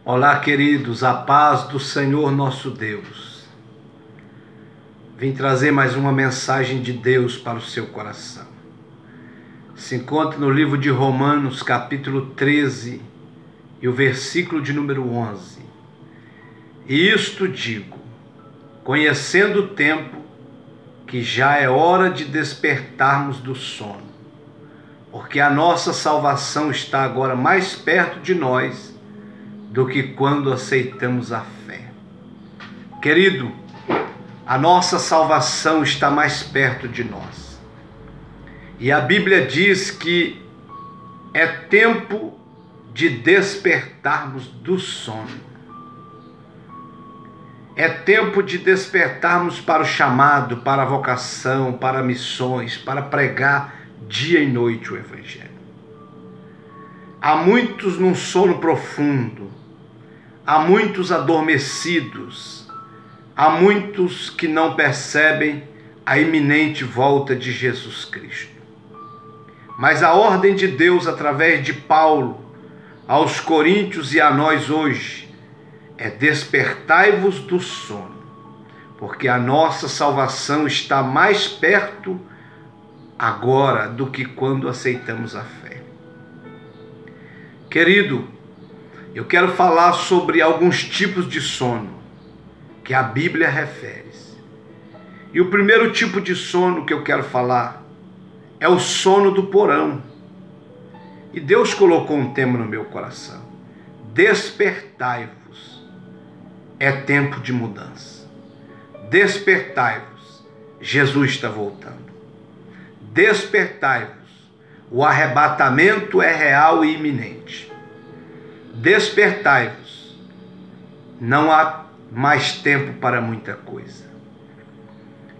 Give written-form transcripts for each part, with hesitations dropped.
Olá, queridos, a paz do Senhor nosso Deus. Vim trazer mais uma mensagem de Deus para o seu coração. Se encontra no livro de Romanos, capítulo 13, e o versículo de número 11. E isto digo, conhecendo o tempo, que já é hora de despertarmos do sono, porque a nossa salvação está agora mais perto de nós do que quando aceitamos a fé. Querido, a nossa salvação está mais perto de nós. E a Bíblia diz que é tempo de despertarmos do sono. É tempo de despertarmos para o chamado, para a vocação, para missões, para pregar dia e noite o Evangelho. Há muitos num sono profundo, há muitos adormecidos, há muitos que não percebem a iminente volta de Jesus Cristo. Mas a ordem de Deus, através de Paulo, aos Coríntios e a nós hoje, é: despertai-vos do sono, porque a nossa salvação está mais perto agora do que quando aceitamos a fé. Querido, eu quero falar sobre alguns tipos de sono que a Bíblia refere. E o primeiro tipo de sono que eu quero falar é o sono do porão. E Deus colocou um tema no meu coração: despertai-vos, é tempo de mudança. Despertai-vos, Jesus está voltando. Despertai-vos, o arrebatamento é real e iminente. Despertai-vos, não há mais tempo para muita coisa.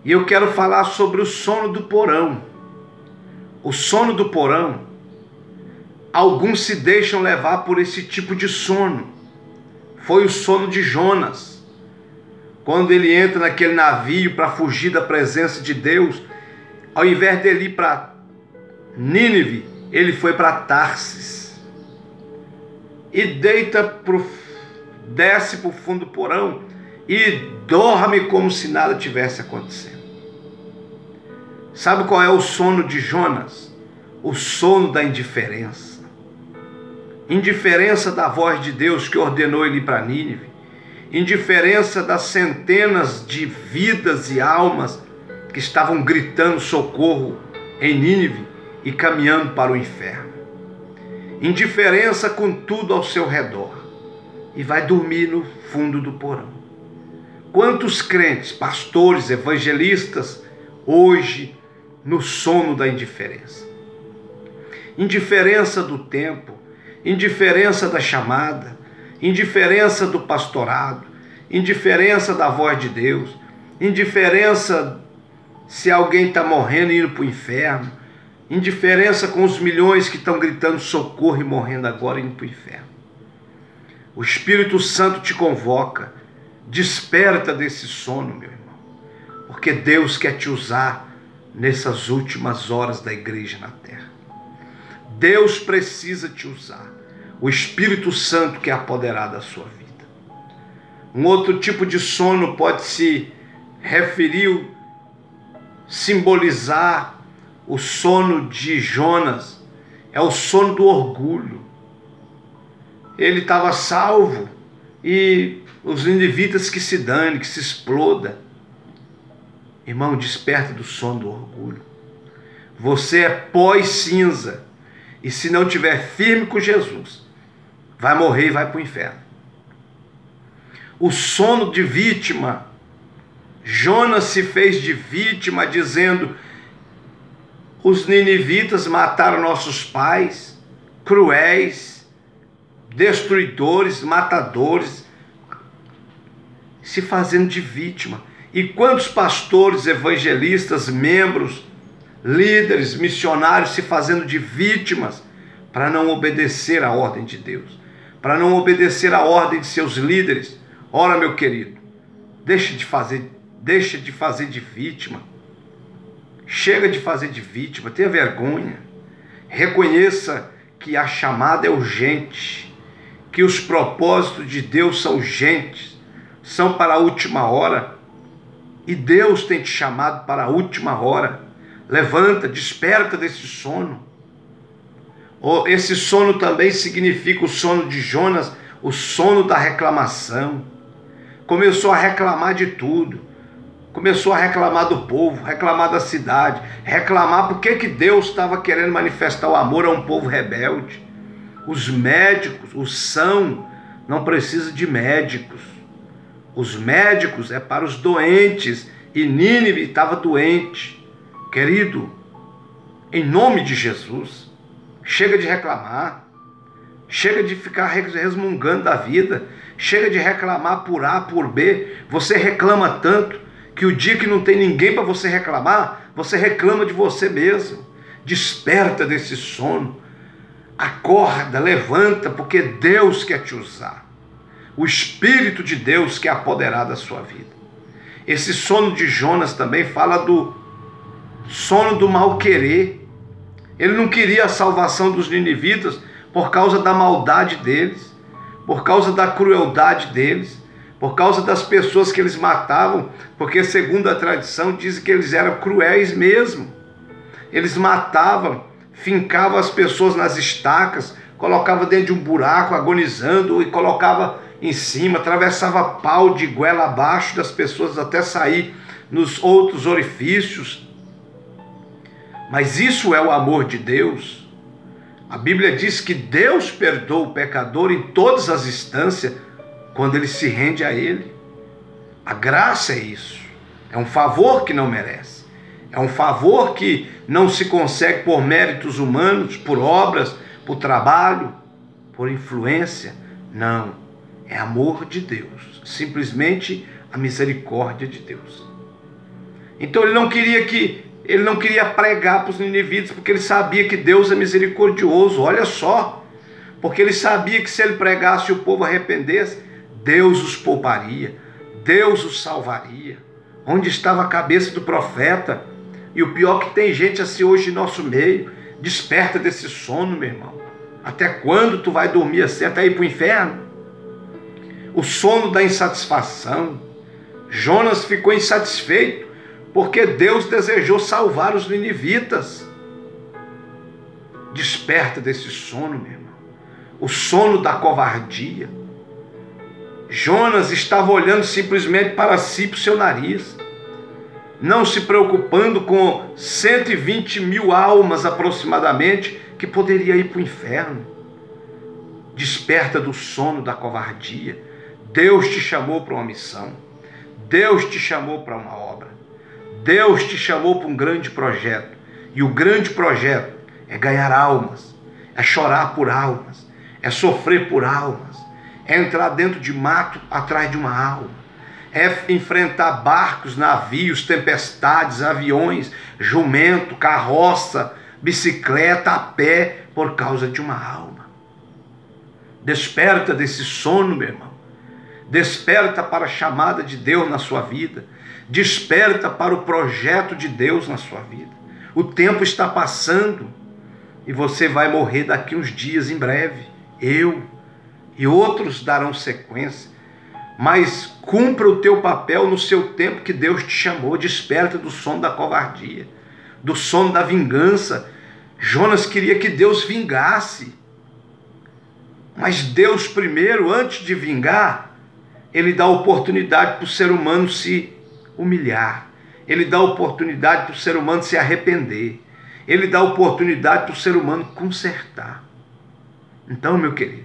E eu quero falar sobre o sono do porão. O sono do porão, alguns se deixam levar por esse tipo de sono. Foi o sono de Jonas, quando ele entra naquele navio para fugir da presença de Deus. Ao invés dele ir para Nínive, ele foi para Tarsis. E desce para o fundo do porão e dorme como se nada tivesse acontecendo. Sabe qual é o sono de Jonas? O sono da indiferença. Indiferença da voz de Deus que ordenou ele ir para Nínive. Indiferença das centenas de vidas e almas que estavam gritando socorro em Nínive e caminhando para o inferno. Indiferença com tudo ao seu redor. E vai dormir no fundo do porão. Quantos crentes, pastores, evangelistas, hoje no sono da indiferença? Indiferença do tempo, indiferença da chamada, indiferença do pastorado, indiferença da voz de Deus, indiferença se alguém está morrendo e indo para o inferno, indiferença com os milhões que estão gritando socorro e morrendo agora e indo para o inferno. O Espírito Santo te convoca, desperta desse sono, meu irmão, porque Deus quer te usar nessas últimas horas da igreja na terra. Deus precisa te usar. O Espírito Santo quer apoderar da sua vida. Um outro tipo de sono pode se referir, simbolizar o sono de Jonas. É o sono do orgulho. Ele estava salvo e os ninivitas que se dane, que se exploda. Irmão, desperta do sono do orgulho. Você é pó e cinza, e se não estiver firme com Jesus, vai morrer e vai para o inferno. O sono de vítima. Jonas se fez de vítima, dizendo: os ninivitas mataram nossos pais, cruéis, destruidores, matadores, se fazendo de vítima. E quantos pastores, evangelistas, membros, líderes, missionários se fazendo de vítimas para não obedecer à ordem de Deus, para não obedecer à ordem de seus líderes. Ora, meu querido, deixa de fazer de vítima. Chega de fazer de vítima, tenha vergonha. Reconheça que a chamada é urgente que os propósitos de Deus são urgentes, são para a última hora, e Deus tem te chamado para a última hora. Levanta, desperta desse sono. Esse sono também significa o sono de Jonas, o sono da reclamação. Começou a reclamar de tudo. Começou a reclamar do povo, reclamar da cidade, reclamar porque que Deus estava querendo manifestar o amor a um povo rebelde. Os médicos, os são, não precisa de médicos. Os médicos é para os doentes, e Nínive estava doente. Querido, em nome de Jesus, chega de reclamar, chega de ficar resmungando da vida, chega de reclamar por A, por B. Você reclama tanto que o dia que não tem ninguém para você reclamar, você reclama de você mesmo. Desperta desse sono, acorda, levanta, porque Deus quer te usar. O Espírito de Deus quer apoderar da sua vida. Esse sono de Jonas também fala do sono do mal-querer. Ele não queria a salvação dos ninivitas por causa da maldade deles, por causa da crueldade deles, por causa das pessoas que eles matavam, porque segundo a tradição dizem que eles eram cruéis mesmo. Eles matavam, fincavam as pessoas nas estacas, colocavam dentro de um buraco agonizando e colocava em cima, atravessava pau de goela abaixo das pessoas até sair nos outros orifícios. Mas isso é o amor de Deus. A Bíblia diz que Deus perdoa o pecador em todas as instâncias quando ele se rende a Ele. A graça é isso. É um favor que não merece. É um favor que não se consegue por méritos humanos, por obras, por trabalho, por influência. Não. É amor de Deus. Simplesmente a misericórdia de Deus. Então ele não queria pregar para os ninivitas, porque ele sabia que Deus é misericordioso. Olha só. Porque ele sabia que se ele pregasse e o povo arrependesse, Deus os pouparia. Deus os salvaria. Onde estava a cabeça do profeta? E o pior que tem gente assim hoje em nosso meio. Desperta desse sono, meu irmão. Até quando tu vai dormir assim? Até ir para o inferno? O sono da insatisfação. Jonas ficou insatisfeito porque Deus desejou salvar os ninivitas. Desperta desse sono, meu irmão. O sono da covardia. Jonas estava olhando simplesmente para si, para o seu nariz, não se preocupando com 120 mil almas aproximadamente que poderia ir para o inferno. Desperta do sono da covardia. Deus te chamou para uma missão. Deus te chamou para uma obra. Deus te chamou para um grande projeto. E o grande projeto é ganhar almas, é chorar por almas, é sofrer por almas, é entrar dentro de mato atrás de uma alma, é enfrentar barcos, navios, tempestades, aviões, jumento, carroça, bicicleta, a pé, por causa de uma alma. Desperta desse sono, meu irmão. Desperta para a chamada de Deus na sua vida. Desperta para o projeto de Deus na sua vida. O tempo está passando e você vai morrer daqui uns dias em breve. Eu e outros darão sequência. Mas cumpra o teu papel no seu tempo que Deus te chamou. Desperta do sono da covardia, do sono da vingança. Jonas queria que Deus vingasse. Mas Deus primeiro, antes de vingar, Ele dá oportunidade para o ser humano se humilhar. Ele dá oportunidade para o ser humano se arrepender. Ele dá oportunidade para o ser humano consertar. Então, meu querido,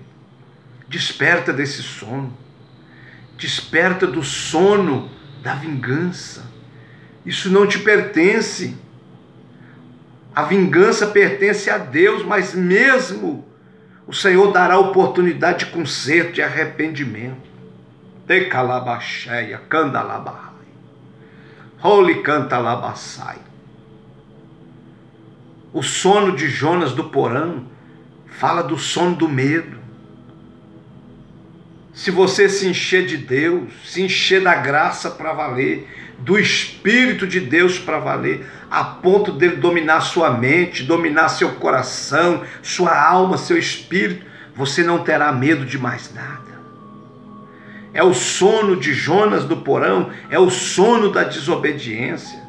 desperta desse sono. Desperta do sono da vingança. Isso não te pertence. A vingança pertence a Deus, mas mesmo o Senhor dará oportunidade de conserto, de arrependimento. Decalabaxéia, candalabahai. Holy cantalabassai. O sono de Jonas do porão fala do sono do medo. Se você se encher de Deus, se encher da graça para valer, do Espírito de Deus para valer, a ponto dele dominar sua mente, dominar seu coração, sua alma, seu espírito, você não terá medo de mais nada. É o sono de Jonas do porão, é o sono da desobediência.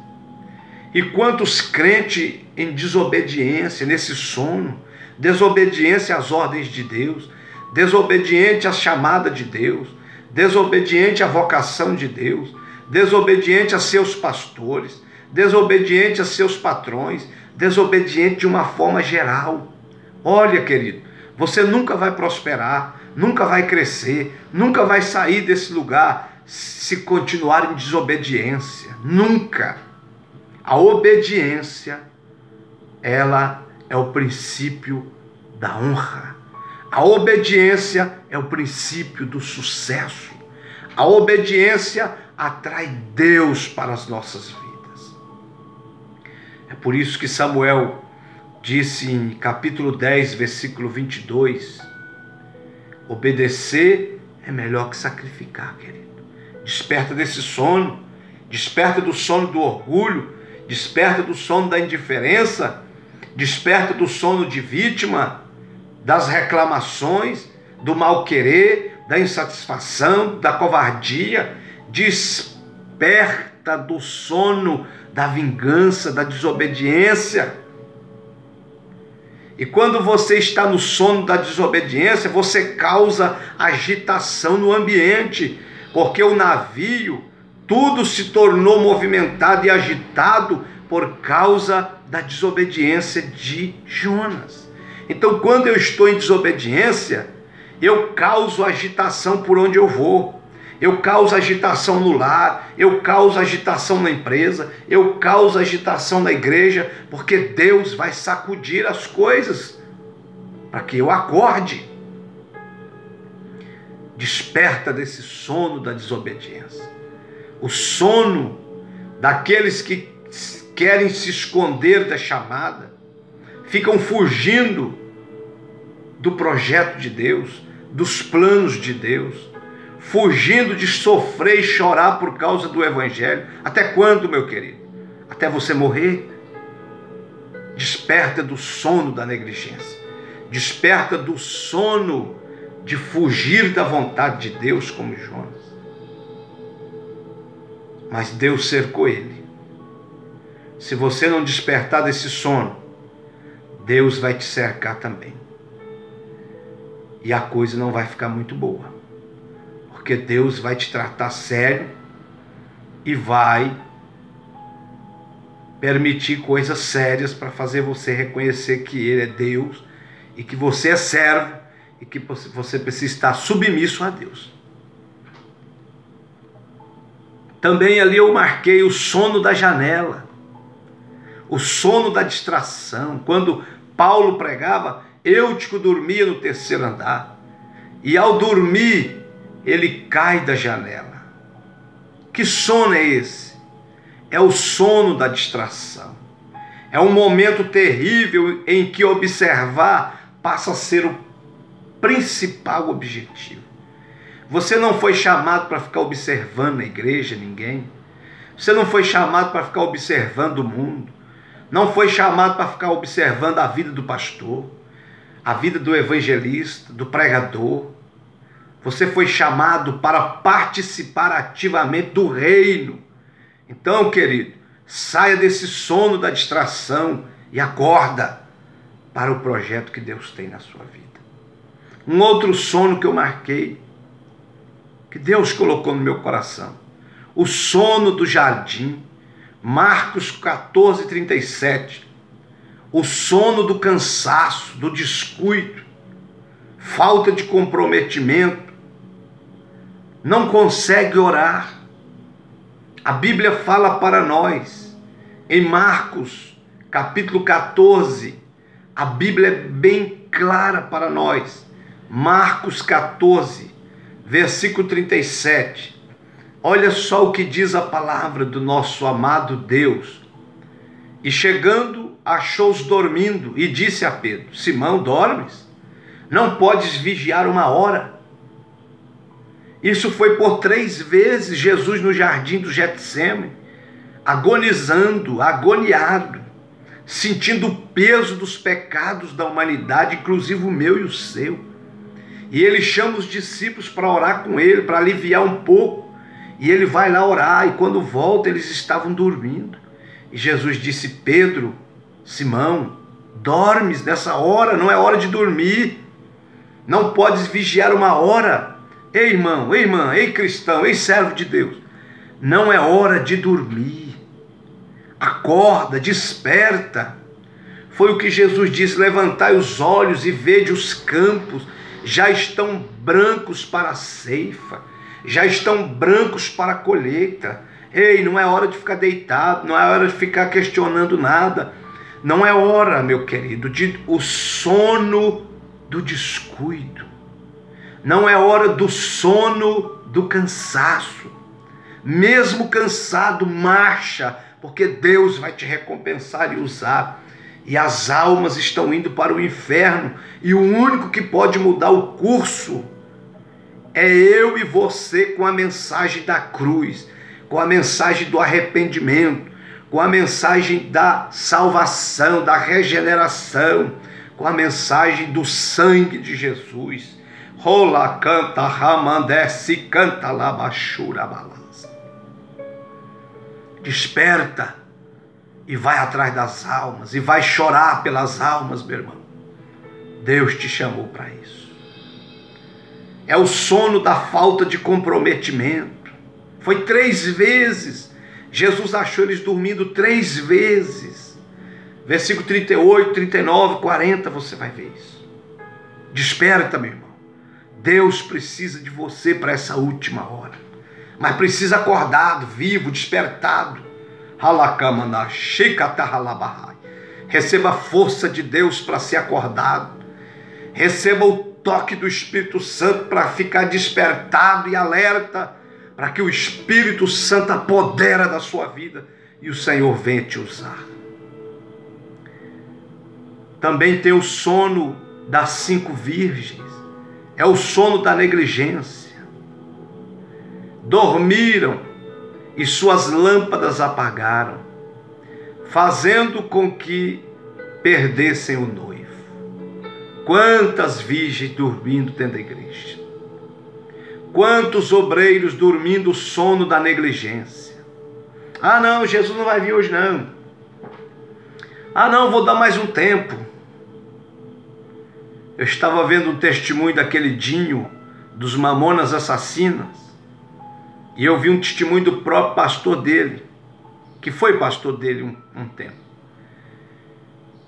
E quantos crentes em desobediência, nesse sono, desobediência às ordens de Deus, desobediente à chamada de Deus, desobediente à vocação de Deus, desobediente a seus pastores, desobediente a seus patrões, desobediente de uma forma geral. Olha, querido, você nunca vai prosperar, nunca vai crescer, nunca vai sair desse lugar se continuar em desobediência. Nunca. A obediência, ela é o princípio da honra. A obediência é o princípio do sucesso. A obediência atrai Deus para as nossas vidas. É por isso que Samuel disse em capítulo 10, versículo 22, obedecer é melhor que sacrificar, querido. Desperta desse sono, desperta do sono do orgulho, desperta do sono da indiferença, desperta do sono de vítima, das reclamações, do mal-querer, da insatisfação, da covardia. Desperta do sono da vingança, da desobediência. E quando você está no sono da desobediência, você causa agitação no ambiente, porque o navio, tudo se tornou movimentado e agitado por causa da desobediência de Jonas. Então, quando eu estou em desobediência, eu causo agitação por onde eu vou. Eu causo agitação no lar, eu causo agitação na empresa, eu causo agitação na igreja, porque Deus vai sacudir as coisas para que eu acorde. Desperta desse sono da desobediência. O sono daqueles que querem se esconder da chamada, ficam fugindo do projeto de Deus, dos planos de Deus, fugindo de sofrer e chorar por causa do evangelho. Até quando, meu querido? Até você morrer? Desperta do sono da negligência, desperta do sono de fugir da vontade de Deus, como Jonas. Mas Deus cercou ele. Se você não despertar desse sono, Deus vai te cercar também. E a coisa não vai ficar muito boa. Porque Deus vai te tratar sério e vai permitir coisas sérias para fazer você reconhecer que Ele é Deus e que você é servo e que você precisa estar submisso a Deus. Também ali eu marquei o sono da janela, o sono da distração. Quando Paulo pregava, Eutico dormia no terceiro andar, e ao dormir ele cai da janela. Que sono é esse? É o sono da distração. É um momento terrível em que observar passa a ser o principal objetivo. Você não foi chamado para ficar observando na igreja ninguém. Você não foi chamado para ficar observando o mundo. Não foi chamado para ficar observando a vida do pastor, a vida do evangelista, do pregador. Você foi chamado para participar ativamente do reino. Então, querido, saia desse sono da distração e acorda para o projeto que Deus tem na sua vida. Um outro sono que eu marquei, que Deus colocou no meu coração, o sono do jardim, Marcos 14, 37, o sono do cansaço, do descuido, falta de comprometimento, não consegue orar. A Bíblia fala para nós, em Marcos capítulo 14, a Bíblia é bem clara para nós, Marcos 14, versículo 37, olha só o que diz a palavra do nosso amado Deus. E chegando, achou-os dormindo e disse a Pedro: Simão, dormes? Não podes vigiar uma hora? Isso foi por 3 vezes Jesus no jardim do Getsêmani, agonizando, agoniado, sentindo o peso dos pecados da humanidade, inclusive o meu e o seu. E ele chama os discípulos para orar com ele, para aliviar um pouco. E ele vai lá orar, e quando volta eles estavam dormindo. E Jesus disse: Pedro, Simão, dormes nessa hora? Não é hora de dormir. Não podes vigiar uma hora. Ei, irmão, ei, irmã, ei, cristão, ei, servo de Deus. Não é hora de dormir. Acorda, desperta. Foi o que Jesus disse: levantai os olhos e vede os campos, já estão brancos para a ceifa, já estão brancos para a colheita. Ei, não é hora de ficar deitado, não é hora de ficar questionando nada. Não é hora, meu querido, de o sono do descuido. Não é hora do sono do cansaço. Mesmo cansado, marcha, porque Deus vai te recompensar e usar. E as almas estão indo para o inferno, e o único que pode mudar o curso é eu e você, com a mensagem da cruz, com a mensagem do arrependimento, com a mensagem da salvação, da regeneração, com a mensagem do sangue de Jesus. Rola, canta, ramandece, canta, labachura, balança. Desperta e vai atrás das almas, e vai chorar pelas almas, meu irmão. Deus te chamou para isso. É o sono da falta de comprometimento. Foi 3 vezes. Jesus achou eles dormindo 3 vezes. Versículo 38, 39, 40, você vai ver isso. Desperta, meu irmão. Deus precisa de você para essa última hora. Mas precisa acordado, vivo, despertado. Receba a força de Deus para ser acordado. Receba o toque do Espírito Santo para ficar despertado e alerta, para que o Espírito Santo apodera da sua vida e o Senhor venha te usar. Também tem o sono das 5 virgens. É o sono da negligência. Dormiram e suas lâmpadas apagaram, fazendo com que perdessem o noivo. Quantas virgens dormindo dentro da igreja. Quantos obreiros dormindo o sono da negligência. Ah não, Jesus não vai vir hoje não. Ah não, vou dar mais um tempo. Eu estava vendo um testemunho daquele Dinho, dos Mamonas Assassinas, e eu vi um testemunho do próprio pastor dele, que foi pastor dele um tempo.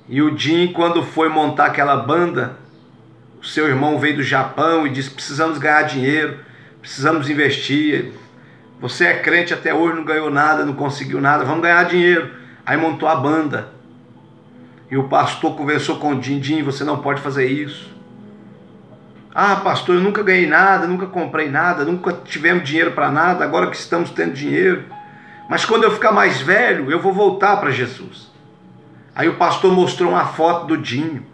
E o Dinho, quando foi montar aquela banda, o seu irmão veio do Japão e disse: precisamos ganhar dinheiro, precisamos investir. Você é crente até hoje, não ganhou nada, não conseguiu nada, vamos ganhar dinheiro. Aí montou a banda. E o pastor conversou com o Dinho: Dinho, você não pode fazer isso. Ah, pastor, eu nunca ganhei nada, nunca comprei nada, nunca tivemos dinheiro para nada, agora que estamos tendo dinheiro. Mas quando eu ficar mais velho, eu vou voltar para Jesus. Aí o pastor mostrou uma foto do Dinho,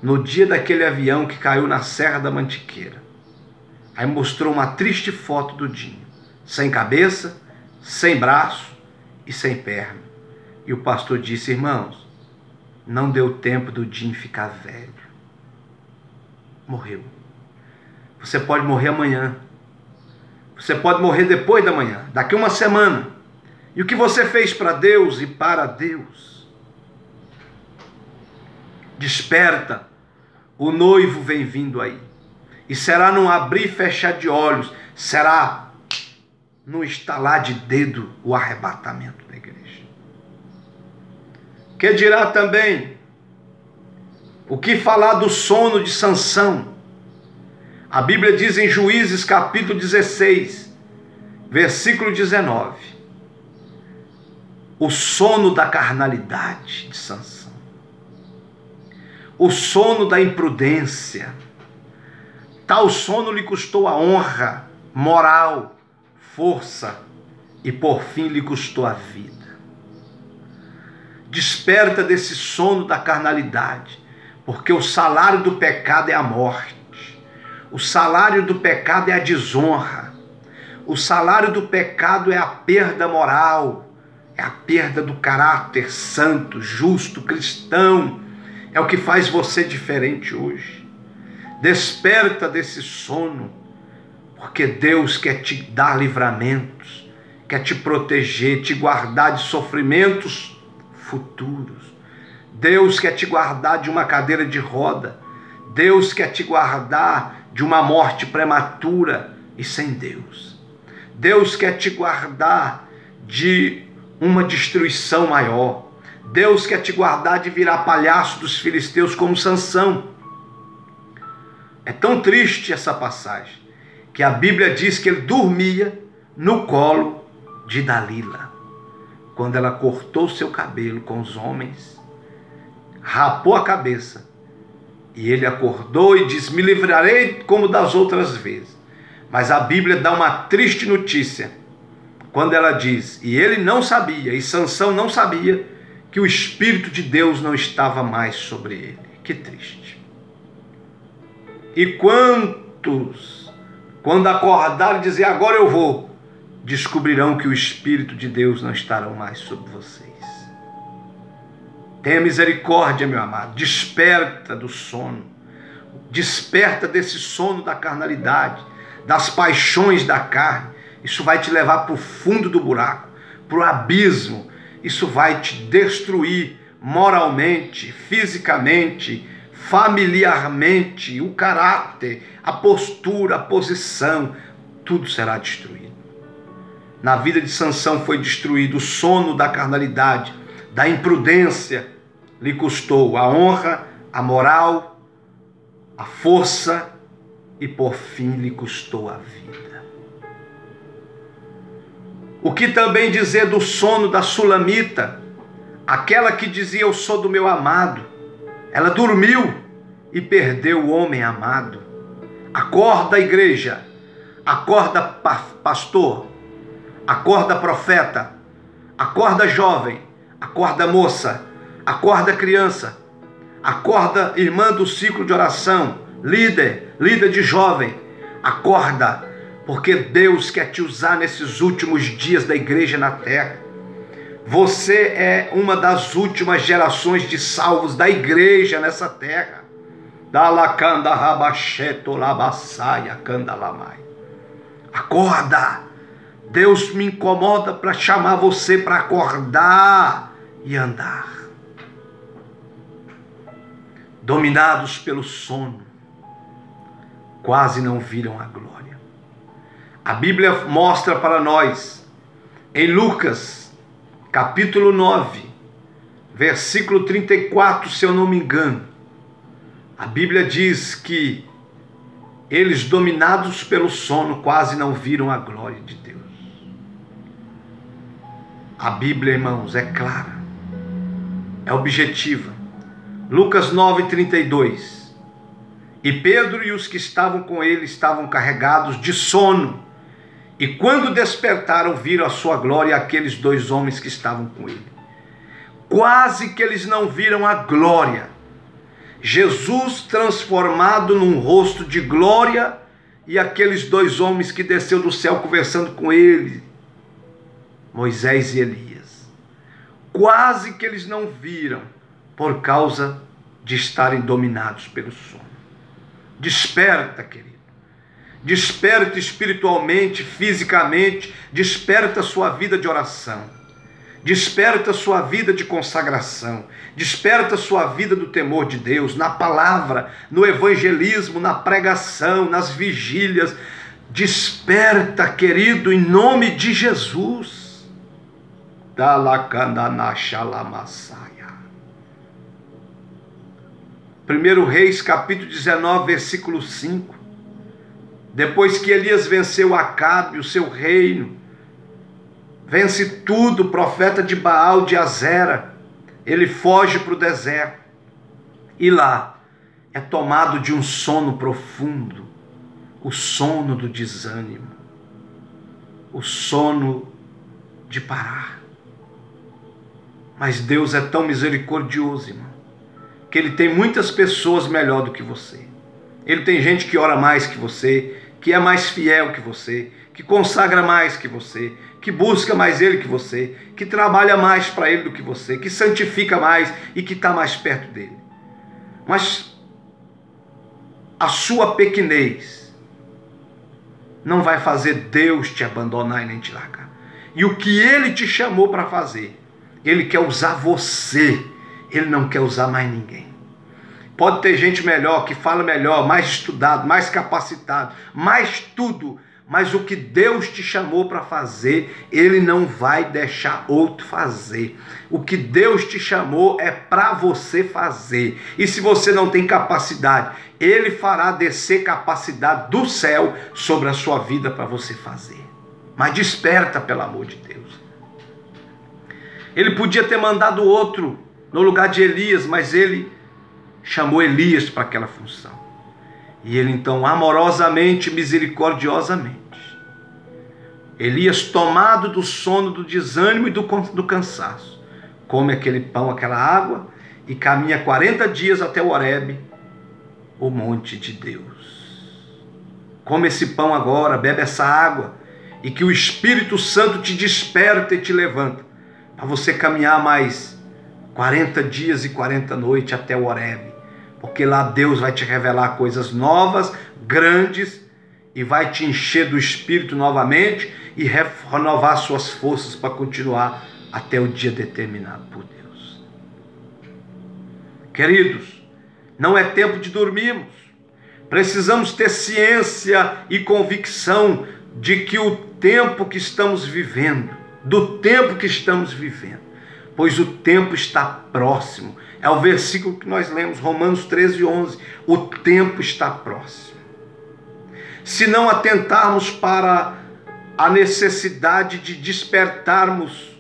no dia daquele avião que caiu na Serra da Mantiqueira. Aí mostrou uma triste foto do Dinho, sem cabeça, sem braço e sem perna. E o pastor disse: irmãos, não deu tempo do Dinho ficar velho. Morreu. Você pode morrer amanhã. Você pode morrer depois da manhã, daqui uma semana. E o que você fez para Deus e para Deus? Desperta, o noivo vem vindo aí. E será num abrir e fechar de olhos, será num estalar de dedo o arrebatamento da igreja. Que dirá também, o que falar do sono de Sansão? A Bíblia diz em Juízes capítulo 16, versículo 19, o sono da carnalidade de Sansão, o sono da imprudência. Tal sono lhe custou a honra, moral, força e por fim lhe custou a vida. Desperta desse sono da carnalidade, porque o salário do pecado é a morte. O salário do pecado é a desonra. O salário do pecado é a perda moral, é a perda do caráter santo, justo, cristão. É o que faz você diferente hoje. Desperta desse sono, porque Deus quer te dar livramentos, quer te proteger, te guardar de sofrimentos futuros. Deus quer te guardar de uma cadeira de roda. Deus quer te guardar de uma morte prematura e sem Deus. Deus quer te guardar de uma destruição maior. Deus quer te guardar de virar palhaço dos filisteus como Sansão. É tão triste essa passagem, que a Bíblia diz que ele dormia no colo de Dalila. Quando ela cortou seu cabelo com os homens, rapou a cabeça, e ele acordou e disse: me livrarei como das outras vezes. Mas a Bíblia dá uma triste notícia, quando ela diz, e ele não sabia, e Sansão não sabia, que o Espírito de Deus não estava mais sobre ele. Que triste. E quantos, quando acordarem e dizer agora eu vou, descobrirão que o Espírito de Deus não estará mais sobre vocês. Tenha misericórdia, meu amado. Desperta do sono. Desperta desse sono da carnalidade, das paixões da carne. Isso vai te levar para o fundo do buraco, para o abismo. Isso vai te destruir moralmente, fisicamente, familiarmente, o caráter, a postura, a posição, tudo será destruído. Na vida de Sansão foi destruído o sono da carnalidade, da imprudência, lhe custou a honra, a moral, a força e por fim lhe custou a vida. O que também dizer do sono da Sulamita, aquela que dizia eu sou do meu amado? Ela dormiu e perdeu o homem amado. Acorda, igreja, acorda, pastor, acorda, profeta, acorda, jovem, acorda, moça, acorda, criança, acorda, irmã do ciclo de oração, líder de jovem, acorda, porque Deus quer te usar nesses últimos dias da igreja na terra. Você é uma das últimas gerações de salvos da igreja nessa terra. Acorda! Deus me incomoda para chamar você para acordar e andar. Dominados pelo sono, quase não viram a glória. A Bíblia mostra para nós, em Lucas, capítulo 9, versículo 34, se eu não me engano, a Bíblia diz que eles, dominados pelo sono, quase não viram a glória de Deus. A Bíblia, irmãos, é clara, é objetiva. Lucas 9, 32. E Pedro e os que estavam com ele estavam carregados de sono, e quando despertaram, viram a sua glória aqueles dois homens que estavam com ele. Quase que eles não viram a glória. Jesus transformado num rosto de glória, e aqueles dois homens que desceu do céu conversando com ele, Moisés e Elias. Quase que eles não viram, por causa de estarem dominados pelo sono. Desperta, querido. Desperta espiritualmente, fisicamente, desperta a sua vida de oração, desperta a sua vida de consagração, desperta a sua vida do temor de Deus, na palavra, no evangelismo, na pregação, nas vigílias. Desperta, querido, em nome de Jesus. 1 Reis, capítulo 19, versículo 5. Depois que Elias venceu Acabe, o seu reino, vence tudo, o profeta de Baal, de Azera, ele foge para o deserto, e lá é tomado de um sono profundo, o sono do desânimo, o sono de parar. Mas Deus é tão misericordioso, irmão, que Ele tem muitas pessoas melhor do que você. Ele tem gente que ora mais que você, que é mais fiel que você, que consagra mais que você, que busca mais Ele que você, que trabalha mais para Ele do que você, que santifica mais e que está mais perto dele. Mas a sua pequenez não vai fazer Deus te abandonar e nem te largar. E o que Ele te chamou para fazer, Ele quer usar você, Ele não quer usar mais ninguém. Pode ter gente melhor, que fala melhor, mais estudado, mais capacitado, mais tudo, mas o que Deus te chamou para fazer, Ele não vai deixar outro fazer. O que Deus te chamou é para você fazer. E se você não tem capacidade, Ele fará descer capacidade do céu sobre a sua vida para você fazer. Mas desperta, pelo amor de Deus. Ele podia ter mandado outro no lugar de Elias, mas Ele chamou Elias para aquela função. E Ele então, amorosamente, misericordiosamente, Elias, tomado do sono, do desânimo e do cansaço, come aquele pão, aquela água, e caminha 40 dias até o Horebe, o monte de Deus. Come esse pão agora, bebe essa água, e que o Espírito Santo te desperta e te levanta, para você caminhar mais 40 dias e 40 noites até o Horebe, porque lá Deus vai te revelar coisas novas, grandes, e vai te encher do Espírito novamente e renovar suas forças para continuar até o dia determinado por Deus. Queridos, não é tempo de dormirmos. Precisamos ter ciência e convicção de que o tempo que estamos vivendo, pois o tempo está próximo. É o versículo que nós lemos, Romanos 13:11. O tempo está próximo. Se não atentarmos para a necessidade de despertarmos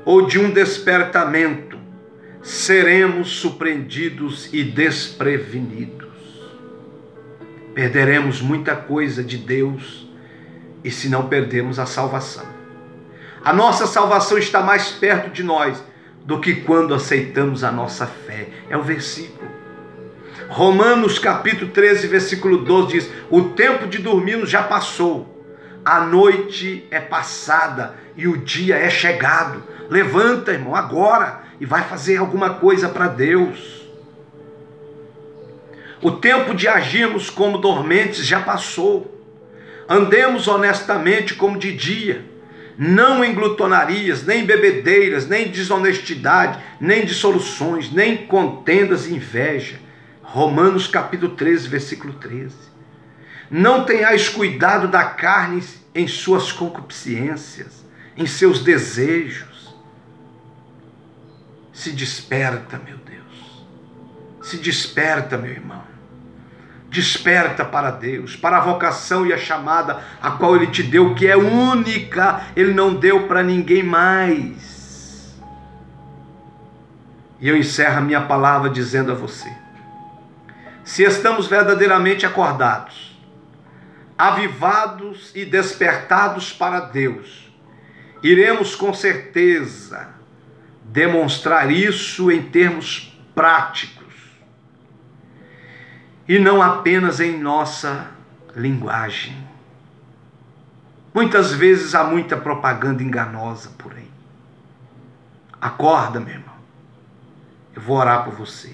ou de um despertamento, seremos surpreendidos e desprevenidos. Perderemos muita coisa de Deus, e se não perdermos a salvação. A nossa salvação está mais perto de nós do que quando aceitamos a nossa fé. É o versículo. Romanos capítulo 13, versículo 12 diz: o tempo de dormirmos já passou, a noite é passada e o dia é chegado. Levanta, irmão, agora, e vai fazer alguma coisa para Deus. O tempo de agirmos como dormentes já passou. Andemos honestamente como de dia, não em glutonarias, nem em bebedeiras, nem em desonestidade, nem em dissoluções, nem em contendas e inveja. Romanos capítulo 13, versículo 13. Não tenhais cuidado da carne em suas concupiscências, em seus desejos. Se desperta, meu Deus. Se desperta, meu irmão. Desperta para Deus, para a vocação e a chamada a qual Ele te deu, que é única. Ele não deu para ninguém mais. E eu encerro a minha palavra dizendo a você: se estamos verdadeiramente acordados, avivados e despertados para Deus, iremos com certeza demonstrar isso em termos práticos, e não apenas em nossa linguagem. Muitas vezes há muita propaganda enganosa por aí. Acorda, meu irmão. Eu vou orar por você.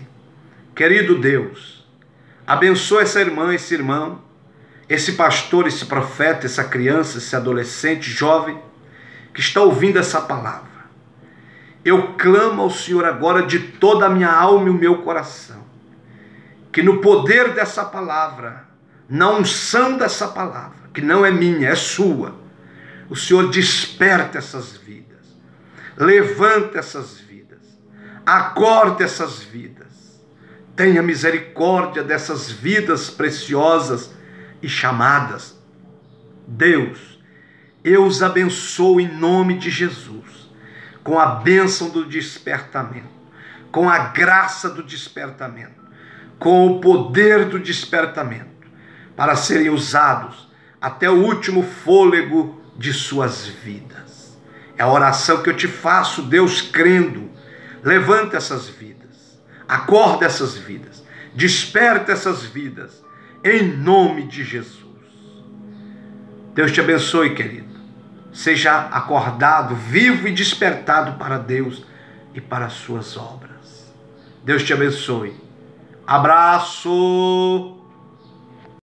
Querido Deus, abençoa essa irmã, esse irmão, esse pastor, esse profeta, essa criança, esse adolescente, jovem, que está ouvindo essa palavra. Eu clamo ao Senhor agora de toda a minha alma e o meu coração, que no poder dessa palavra, na unção dessa palavra, que não é minha, é sua, o Senhor desperta essas vidas, levanta essas vidas, acorda essas vidas, tenha misericórdia dessas vidas preciosas e chamadas. Deus, eu os abençoo em nome de Jesus, com a bênção do despertamento, com a graça do despertamento, com o poder do despertamento, para serem usados até o último fôlego de suas vidas. É a oração que eu te faço, Deus, crendo. Levanta essas vidas, acorda essas vidas, desperta essas vidas, em nome de Jesus. Deus te abençoe, querido. Seja acordado, vivo e despertado para Deus e para as suas obras. Deus te abençoe. Abraço!